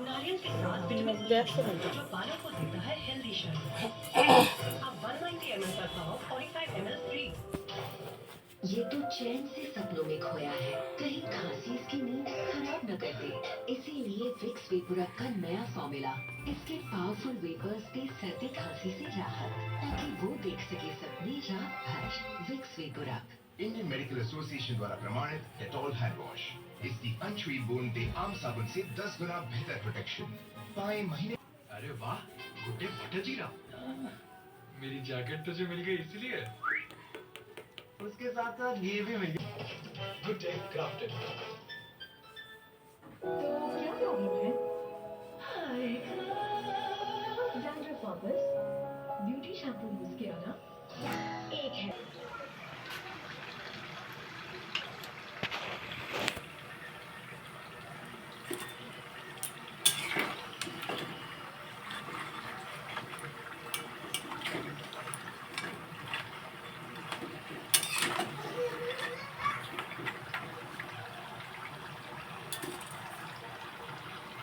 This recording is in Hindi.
नारियल के साथ विटामिन Bilmem derse mi? जो बालों को देता है हेल्दी शाइन। अब 190 ml का कप 45 ml फ्री। ये तो चैन से सपनों में खोया है, कहीं खांसी इसकी नींद खराब न कर दे। इसीलिए विक्स वेपोरब का नया फॉर्मूला, इसके पावरफुल वेपर्स दे सर्दी खांसी से राहत, ताकि वो देख सके सपने रात भर। Vicks VapoRub Indian Medical Association द्वारा प्रमाणित डेटॉल हैंड वॉश। इसकी अनछुई बूंद दे आम साबुन से 10 गुना बेहतर प्रोटेक्शन। पाए महीने। अरे वाह, गुड्डे बटर जीरा। मेरी जैकेट तुझे मिल गई इसलिए। उसके साथ साथ ये भी मिल गया। Good day crafted. तो क्या प्रॉब्लम है? डैंड्रफ वापस ब्यूटी शैम्पू यूज किया ना? एक है।